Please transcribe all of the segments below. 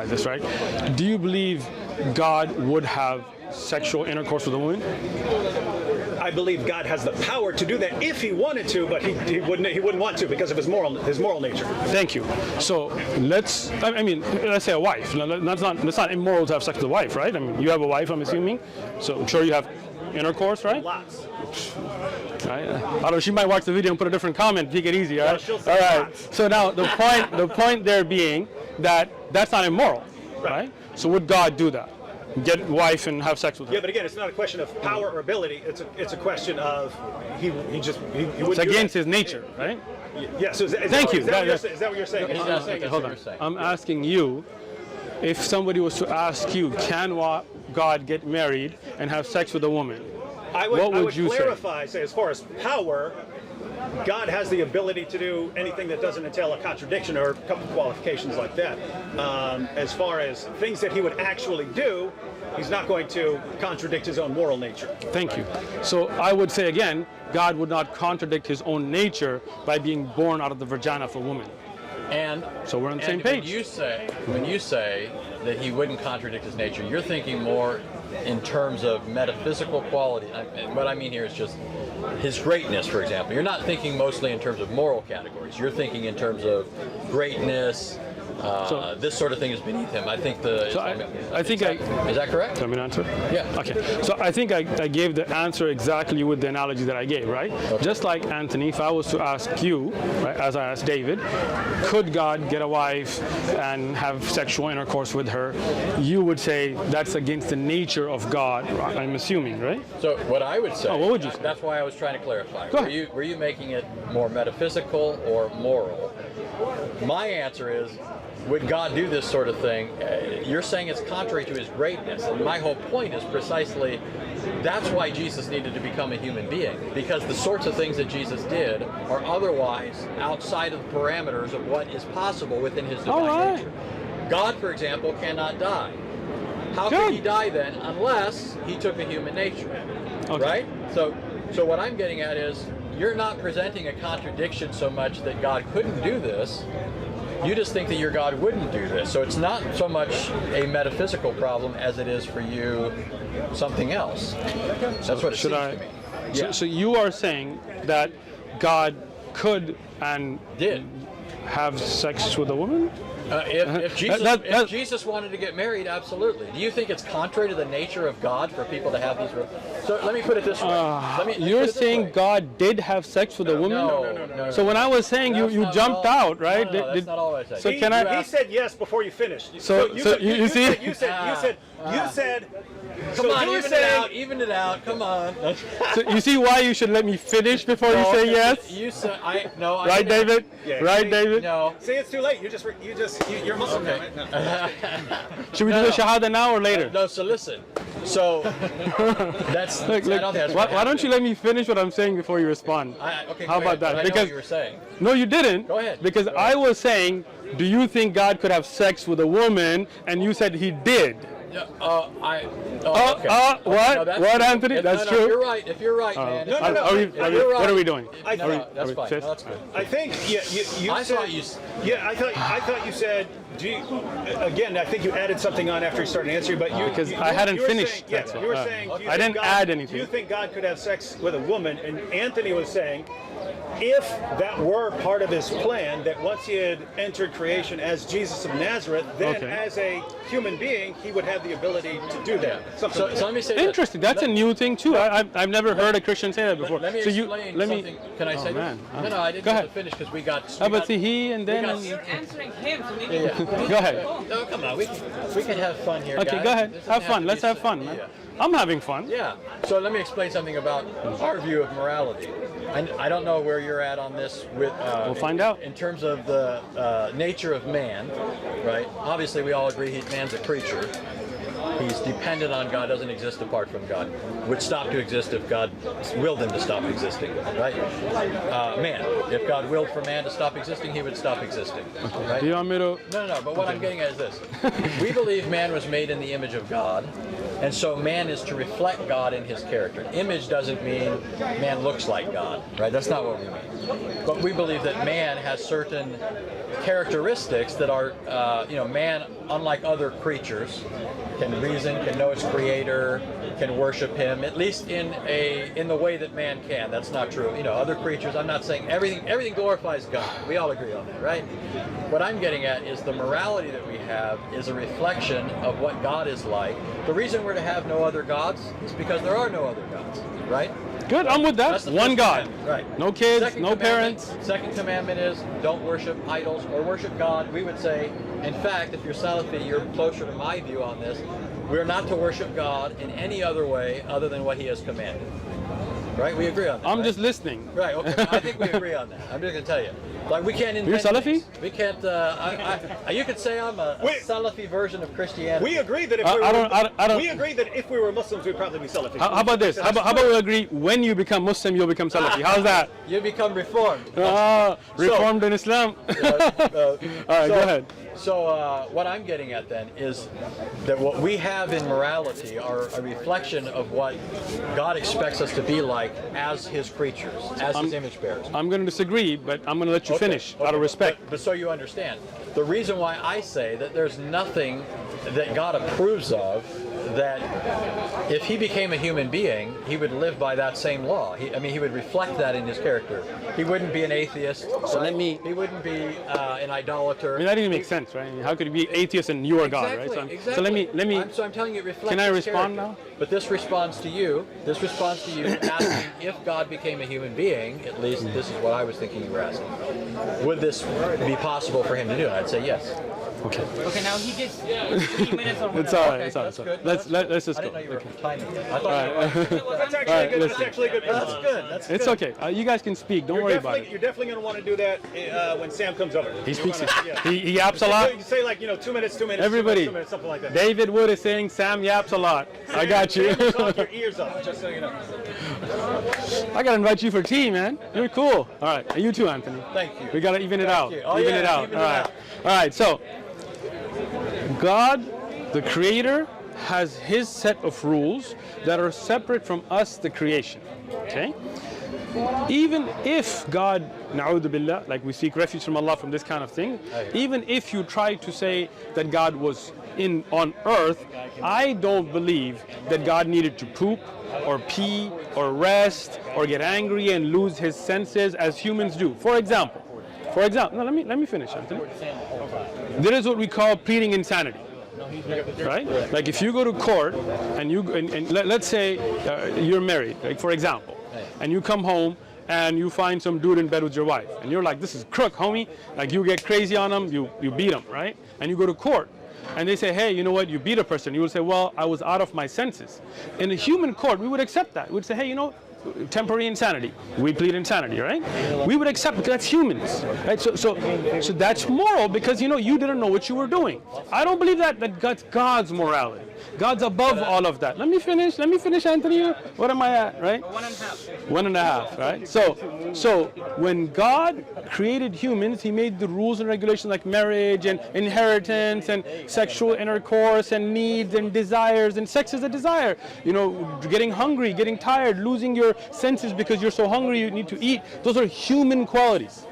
analyze this, right? Do you believe God would have sexual intercourse with a woman? I believe God has the power to do that if he wanted to, but he wouldn't want to because of his moral nature. Thank you. So let's say a wife. That's not immoral to have sex with a wife, right? I mean, you have a wife, I'm assuming. So I'm sure you have intercourse, right? Lots. Right. Although she might watch the video and put a different comment, take it easy, all right? she'll say all right. lots. So now the point there being that that's not immoral, right? So would God do that? Get wife and have sex with her? Yeah, but again, it's not a question of power or ability. It's a question of he wouldn't. It's against his nature, right? Yeah. So Thank you. Is that what you're saying? Hold on. I'm asking you, if somebody was to ask you, can God get married and have sex with a woman? What would you clarify, say, as far as power, God has the ability to do anything that doesn't entail a contradiction or a couple of qualifications like that. As far as things that he would actually do, he's not going to contradict his own moral nature. Thank you. So I would say again, God would not contradict his own nature by being born out of the vagina of a woman. And so we're on the same page. When you say that he wouldn't contradict his nature, you're thinking more in terms of metaphysical quality. What I mean here is just his greatness, for example. You're not thinking mostly in terms of moral categories. You're thinking in terms of greatness. This sort of thing is beneath him. I think is that correct? Let me answer. Yeah. Okay. So I think I gave the answer exactly with the analogy that I gave, right? Okay. Just like Anthony, if I was to ask you, right, as I asked David, could God get a wife and have sexual intercourse with her? You would say that's against the nature of God. I'm assuming, right? So what I would say. What would you say? That's why I was trying to clarify. Go ahead. Were you making it more metaphysical or moral? My answer is, would God do this sort of thing? You're saying it's contrary to his greatness, and my whole point is precisely that's why Jesus needed to become a human being, because the sorts of things that Jesus did are otherwise outside of the parameters of what is possible within his divine nature. God, for example, cannot die. How could he die then unless he took a human nature, right? So what I'm getting at is, you're not presenting a contradiction so much that God couldn't do this. You just think that your God wouldn't do this. So it's not so much a metaphysical problem as it is for you something else. That's what it seems to me. Yeah. So you are saying that God could and did have sex with a woman? If Jesus wanted to get married, absolutely. Do you think it's contrary to the nature of God for people to have these? So let me put it this way. You're saying God did have sex with a woman? No. So when I was saying you jumped out, right? No, that's not all I said. So he said yes before you finished. You said. Come on, even it out. Come on. So you see why you should let me finish before you say yes? You said right, David? Yeah, right, David? No. See, it's too late. You're Muslim now, right? No. Should we do the Shahada now or later? No. So listen. So that's. Why don't you let me finish what I'm saying before you respond? Okay. How about that? I know what you were saying. No, you didn't. Go ahead. Because I was saying, do you think God could have sex with a woman? And you said he did. Okay. What, Anthony? That's true. If you're right, man. No. What are we doing? That's fine. No, that's good. I think I thought you said. Again, I think you added something on after you started answering, but because I hadn't finished. You were saying. I didn't add anything. Do you think God could have sex with a woman? And Anthony was saying, if that were part of his plan, that once he had entered creation as Jesus of Nazareth, then as a human being, he would have the ability to do that. So let me say interesting. That's a new thing too. I've never heard a Christian say that before. Let me explain something. Can I say this? No, I didn't get to finish because we got. But see, he and then. You're answering him, so maybe. Go ahead. No, come on. We can have fun here. Okay, guys. go ahead. Have fun. Let's have fun, man. I'm having fun. Yeah. So let me explain something about our view of morality. I don't know where you're at on this. We'll find out. In terms of the nature of man, right? Obviously, we all agree man's a creature. He's dependent on God, doesn't exist apart from God. Would stop to exist if God willed him to stop existing, right? Man, if God willed for man to stop existing, he would stop existing, right? Do you want me to? No, but what I'm getting at is this. We believe man was made in the image of God, And so man is to reflect God in his character. Image doesn't mean man looks like God, right? That's not what we mean. But we believe that man has certain characteristics that are, man, unlike other creatures, can reason, can know its creator, can worship him, at least in the way that man can. That's not true. Other creatures, I'm not saying everything glorifies God. We all agree on that, right? What I'm getting at is the morality that we have is a reflection of what God is like. The reason we're to have no other gods is because there are no other gods, right? Good, I'm with that. One God. Right. No kids, no parents. Second commandment is don't worship idols or worship God. We would say, in fact, if you're Salafi, you're closer to my view on this. We're not to worship God in any other way other than what he has commanded. Right? We agree on that. I'm right? just listening. Right, okay. I think we agree on that. I'm just going to tell you. Like, we can't invent You're Salafi? things. We can't, you could say I'm a Salafi version of Christianity. We agree that if we agree that if we were Muslims, we'd probably be Salafi. How about this? How about we agree when you become Muslim, you'll become Salafi? How's that? You become reformed. Reformed in Islam. All right, go ahead. So what I'm getting at then is that what we have in morality are a reflection of what God expects us to be like as his creatures, as his image bearers. I'm going to disagree, but I'm going to let you finish out of respect. But so you understand, the reason why I say that there's nothing that God approves of that if he became a human being, he would live by that same law. He would reflect that in his character. He wouldn't be an atheist. So right? He wouldn't be an idolater. That didn't make sense, right? How could you be atheist and you are God, right? Exactly. So let me. So I'm telling you, it reflects. Can I his respond character. now? But this responds to you. This responds to you asking if God became a human being. At least this is what I was thinking you were asking. Would this be possible for him to do? And I'd say yes. Okay. Okay, now he gets 3 minutes on It's all right. Okay, It's all right. that's good. Let's just I go. didn't know you were Okay. timing it. I thought you were. That's actually Alright, good. listen. That's actually a good. That's good. That's It's good. okay. You guys can speak. Don't worry about it. You're definitely going to want to do that when Sam comes over. He speaks. Yeah. He yaps a lot. You say like 2 minutes, 2 minutes. Everybody. 2 minutes, something like that. David Wood is saying Sam yaps a lot. I got you. Sam will talk your ears off, just so you know. I gotta invite you for tea, man. You're cool. All right. And you too, Anthony. Thank you. We gotta even it out. you. Oh, even yeah, it out. even All it right. out. All right. So God, the Creator, has His set of rules that are separate from us, the creation. Okay. Even if God, na'udhu billah, like we seek refuge from Allah from this kind of thing, even if you try to say that God was on earth, I don't believe that God needed to poop or pee or rest or get angry and lose his senses as humans do. For example, no, let me finish, Anthony. There is what we call pleading insanity. Right? Like if you go to court and let's say you're married, like for example, and you come home and you find some dude in bed with your wife, and you're like, this is crook, homie. Like you get crazy on him, you beat him, right? And you go to court, and they say, hey, you know what? You beat a person. You would say, well, I was out of my senses. In a human court, we would accept that. We would say, hey, you know, temporary insanity. We plead insanity, right? We would accept because that's humans, right? So that's moral because you didn't know what you were doing. I don't believe that that's God's morality. God's above all of that. Let me finish, Anthony. What am I at, right? 1.5. 1.5, right? So when God created humans, He made the rules and regulations like marriage and inheritance and sexual intercourse and needs and desires, and sex is a desire. Getting hungry, getting tired, losing your senses because you're so hungry you need to eat. Those are human qualities.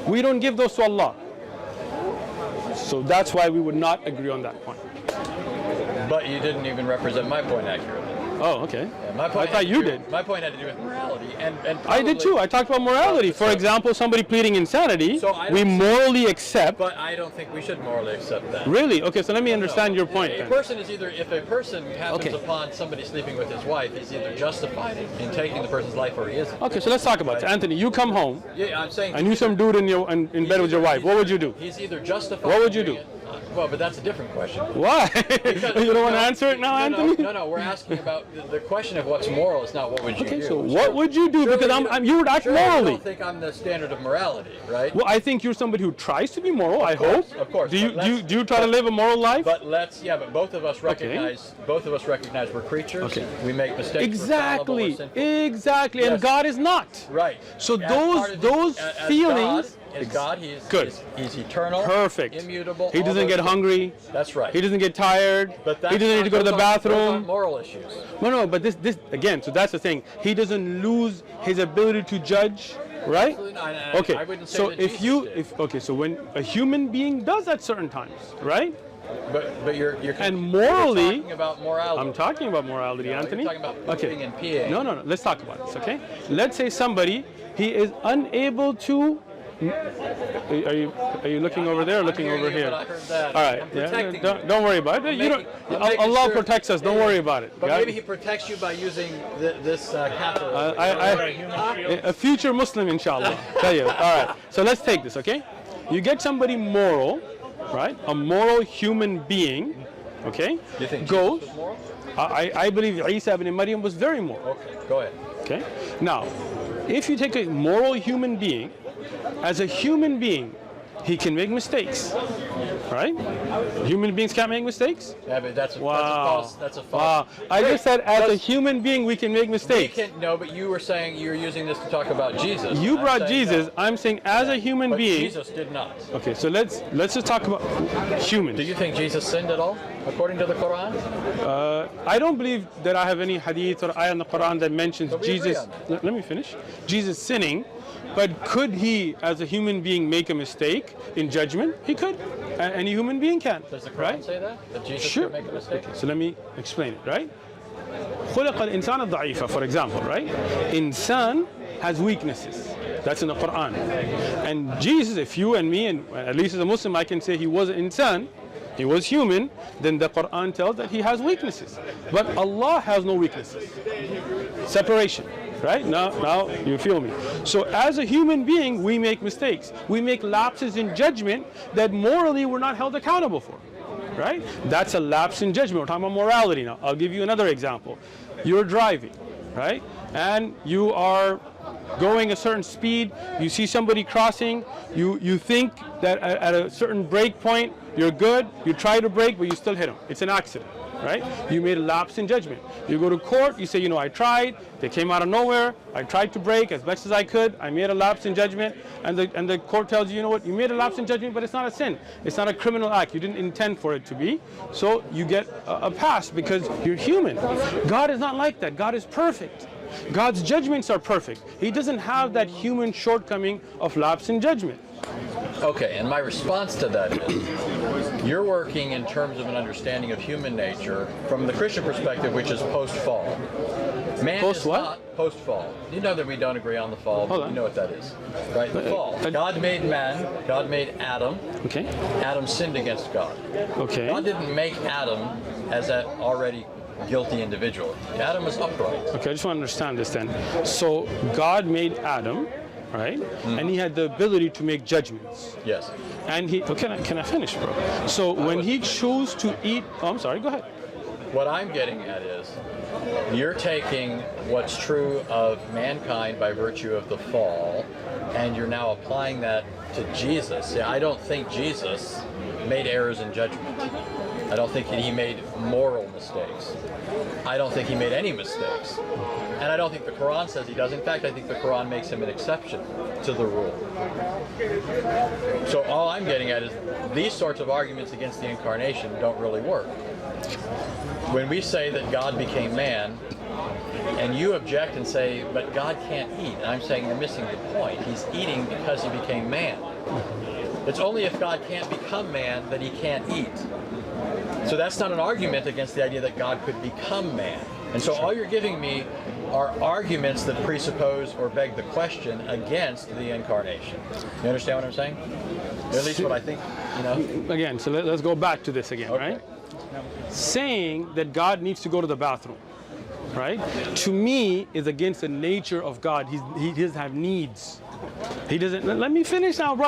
We don't give those to Allah. So that's why we would not agree on that point. But you didn't even represent my point accurately. Oh, okay. Yeah, my point I thought you did. My point had to do with morality, and I did too. I talked about morality. For example, somebody pleading insanity, we morally accept. But I don't think we should morally accept that. Really? Okay, so let me understand your point A then. person is either, if a person happens upon somebody sleeping with his wife, he's either justified in taking the person's life or he isn't. Okay, so let's talk about it. Anthony, you come home Yeah, I'm saying. and you some dude in bed with your wife. What would you do? He's either justified. What would you in doing do? it- Well, but that's a different question. Why? You don't want to answer it now, Anthony? No, we're asking about the question of what's moral. Is not what would you do. Okay, so what would you do? Because you would act Surely morally. You don't think I'm the standard of morality, right? Well, I think you're somebody who tries to be moral. I hope. Of course. Do you try to live a moral life? But both of us recognize we're creatures. Okay. We make mistakes. Exactly. We're fallible, we're sinful. Exactly. And Yes. God is not. Right. So As part of those as feelings. God, is God. He's Good. He's eternal. Perfect. Immutable. He all doesn't those get things. hungry. That's right. He doesn't get tired. But that's he doesn't need to go to the those aren't bathroom. moral issues. No, but this again. So that's the thing. He doesn't lose his ability to judge, right? Absolutely not. And Okay. I wouldn't say So that if Jesus you, did. so when a human being does at certain times, right? But you're And morally, you're talking about morality. I'm talking about morality, No, you're Anthony. talking about pooping and peeing. No. Let's talk about this, okay? Let's say somebody, he is unable to. Are you looking over there or looking hearing over you, here? but I heard that. All right. I'm protecting you. Don't worry about it. I'm making Allah sure- protects us. Don't worry about it. But Got maybe it? he protects you by using this catheter. A future Muslim, inshallah. Tell you. All right. So let's take this, okay? You get somebody moral, right? A moral human being, okay? You think goes. Jesus was moral? I believe Isa ibn Maryam was very moral. Okay, go ahead. Okay. Now, if you take a moral human being, as a human being, he can make mistakes, right? Human beings can't make mistakes. Yeah, but that's a Wow. false. Wow. I Wait, just said as a let's- human being we can make We mistakes. no, but you were saying you were using this to talk about Jesus. You I'm brought saying Jesus. no. I'm saying as a human But being. Jesus did not. Okay, so let's just talk about humans. Do you think Jesus sinned at all, according to the Quran? I don't believe that I have any hadith or ayah in the Quran that mentions But we agree Jesus. on that. Let me finish. Jesus sinning, but could he, as a human being, make a mistake in judgment? He could. Any human being can. Does the Quran right? say that? That Jesus Sure. could make a mistake? Okay, so let me explain it, right? خلق الإنسان ضعيفا, for example, right? Insan has weaknesses. That's in the Quran. And Jesus, if you and me, and at least as a Muslim, I can say he was an insan, he was human, then the Quran tells that he has weaknesses. But Allah has no weaknesses. Separation. Right? Now you feel me. So as a human being, we make mistakes. We make lapses in judgment that morally we're not held accountable for. Right? That's a lapse in judgment. We're talking about morality now. I'll give you another example. You're driving, right? And you are going a certain speed. You see somebody crossing. You think that at a certain break point, you're good. You try to brake, but you still hit them. It's an accident. Right? You made a lapse in judgment. You go to court, you say, I tried, they came out of nowhere, I tried to brake as best as I could, I made a lapse in judgment, and the court tells you, you know what, you made a lapse in judgment, but it's not a sin. It's not a criminal act. You didn't intend for it to be. So you get a pass because you're human. God is not like that. God is perfect. God's judgments are perfect. He doesn't have that human shortcoming of lapse in judgment. Okay, and my response to that is, you're working in terms of an understanding of human nature from the Christian perspective, which is post-fall. Man Post is what? not post-fall. You know that we don't agree on the fall, Hold but on. you know what that is, right? The fall. God made man. God made Adam. Okay. Adam sinned against God. Okay. God didn't make Adam as that already guilty individual. Adam was upright. Okay, I just want to understand this then. So God made Adam, right? And he had the ability to make judgments. Yes. And he, can I finish, bro? So when he chose to eat, I'm sorry, go ahead. What I'm getting at is, you're taking what's true of mankind by virtue of the fall, and you're now applying that to Jesus. See, I don't think Jesus made errors in judgment. I don't think he made moral mistakes. I don't think he made any mistakes. And I don't think the Quran says he does. In fact, I think the Quran makes him an exception to the rule. So all I'm getting at is these sorts of arguments against the incarnation don't really work. When we say that God became man, and you object and say, but God can't eat, and I'm saying you're missing the point. He's eating because he became man. It's only if God can't become man that he can't eat. So that's not an argument against the idea that God could become man. And so all you're giving me are arguments that presuppose or beg the question against the incarnation. You understand what I'm saying? At least what I think, Again, so let's go back to this again, Okay. right? Saying that God needs to go to the bathroom, right? To me, is against the nature of God. He doesn't have needs. He doesn't. Let me finish now, bro.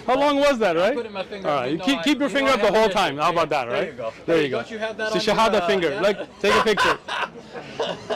How long was that, right? I'm putting my finger All up. right, You you know keep your you finger know up I the have whole a time. How about that, There right? you go. There you go. Don't you have that it's a on your, shahada finger. yeah? Look, take a picture.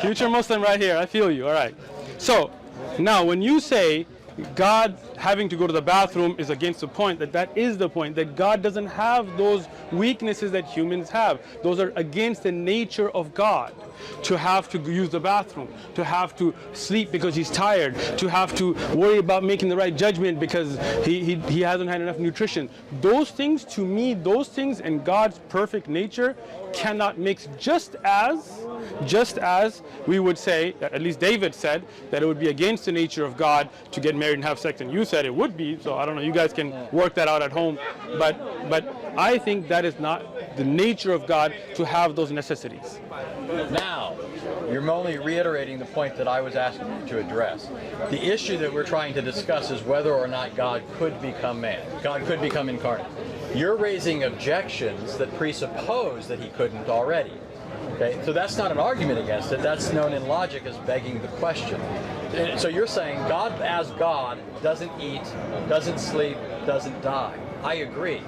Future Muslim right here. I feel you. All right. So now, when you say God having to go to the bathroom is against the point, that is the point, that God doesn't have those weaknesses that humans have. Those are against the nature of God. To have to use the bathroom, to have to sleep because he's tired, to have to worry about making the right judgment because he hasn't had enough nutrition. Those things, to me, those things and God's perfect nature cannot mix, just as we would say, at least David said, that it would be against the nature of God to get married and have sex, and you said it would be, so I don't know, you guys can work that out at home, but I think that is not the nature of God to have those necessities. Now, you're only reiterating the point that I was asking you to address. The issue that we're trying to discuss is whether or not God could become man. God could become incarnate. You're raising objections that presuppose that he couldn't already. Okay, so that's not an argument against it. That's known in logic as begging the question. So you're saying God as God doesn't eat, doesn't sleep, doesn't die. I agree.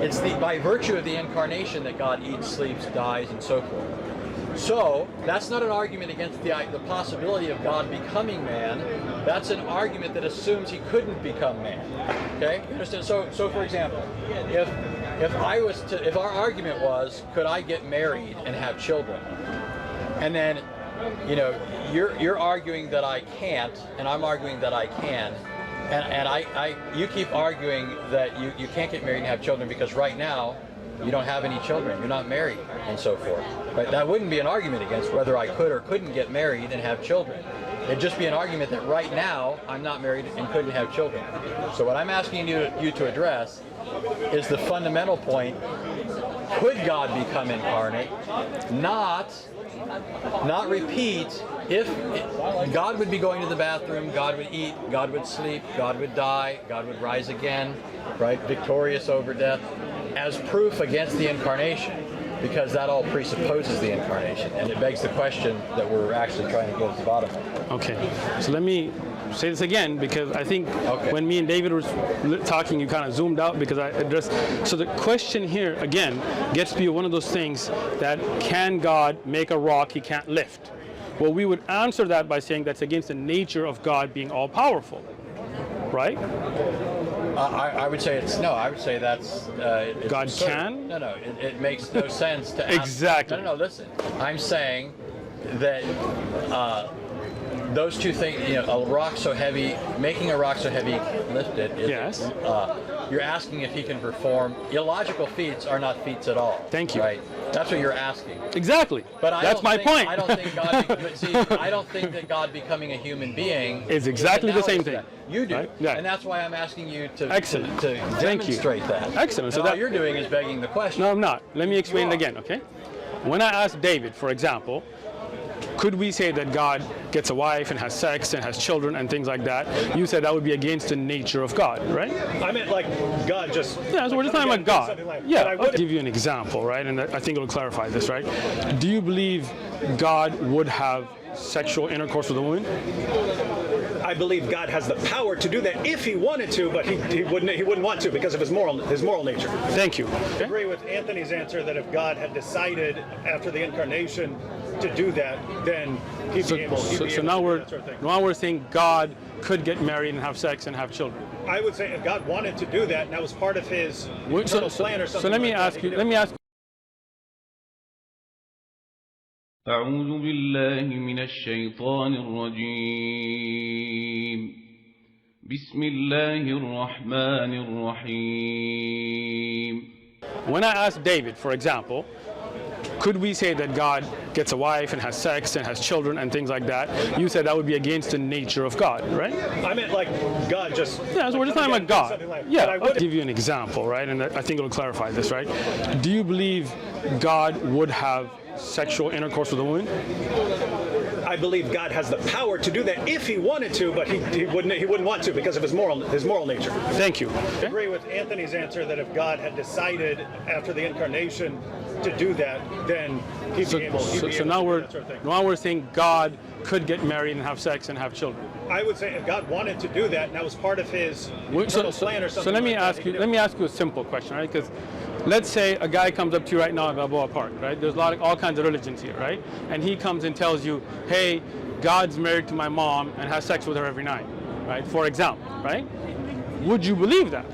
It's by virtue of the incarnation that God eats, sleeps, dies, and so forth. So that's not an argument against the possibility of God becoming man. That's an argument that assumes he couldn't become man. Okay, you understand? So for example, if our argument was, could I get married and have children, and then, you know, you're arguing that I can't, and I'm arguing that I can. And you keep arguing that you can't get married and have children because right now you don't have any children, you're not married, and so forth. But that wouldn't be an argument against whether I could or couldn't get married and have children. It'd just be an argument that right now I'm not married and couldn't have children. So what I'm asking you to address is the fundamental point: could God become incarnate? Not repeat. If God would be going to the bathroom, God would eat, God would sleep, God would die, God would rise again, right, victorious over death, as proof against the incarnation, because that all presupposes the incarnation, and it begs the question that we're actually trying to get at the bottom of. Okay, so let me say this again, because I think when me and David were talking, you kind of zoomed out because I addressed. So the question here, again, gets to be one of those things that, can God make a rock he can't lift? Well, we would answer that by saying that's against the nature of God being all-powerful, right? I would say it's no. I would say that's it's God absurd. can? No. It makes no sense to ask. Exactly. No. Listen, I'm saying that those two things. You know, a rock so heavy, making a rock so heavy you can't lift it. Yes. You're asking if he can perform illogical feats are not feats at all. Thank you. Right. That's what you're asking. Exactly. But that's my point. I don't think God. I don't think that God becoming a human being is exactly the same thing. You do, right? Yeah. And that's why I'm asking you to Excellent. to demonstrate that. Excellent. So So all you're doing is begging the question. No, I'm not. Let me explain it again, okay? When I asked David, for example, could we say that God gets a wife and has sex and has children and things like that? You said that would be against the nature of God, right? I meant like God just. Yeah, so we're just talking about God. Like, yeah, I I'll give you an example, right? And I think it'll clarify this, right? Do you believe God would have sexual intercourse with a woman? I believe God has the power to do that if he wanted to, but he wouldn't want to because of his moral nature. Thank you. I agree with Anthony's answer that if God had decided after the incarnation to do that, then he'd be able to do that sort of thing. Now we're saying God could get married and have sex and have children. I would say if God wanted to do that, and that was part of his eternal plan or something. So let me ask you. Let me ask. أعوذ بالله من الشيطان الرجيم بسم الله الرحمن الرحيم. When I asked David, for example, could we say that God gets a wife and has sex and has children and things like that? You said that would be against the nature of God, right? I meant like God just. Yeah, so we're just talking about God. Like, yeah, I'll give you an example, right? And I think it'll clarify this, right? Do you believe God would have sexual intercourse with a woman? I believe God has the power to do that if he wanted to, but he wouldn't want to because of his moral nature. Thank you. I agree with Anthony's answer that if God had decided after the incarnation to do that, then he'd be able to do that sort of thing. Now we're saying God could get married and have sex and have children. I would say if God wanted to do that, and that was part of his eternal plan or something. So let me like ask you. Let me ask you a simple question, right? Because let's say a guy comes up to you right now at Balboa Park, right? There's all kinds of religions here, right? And he comes and tells you, hey, God's married to my mom and has sex with her every night. right? For example, right? Would you believe that?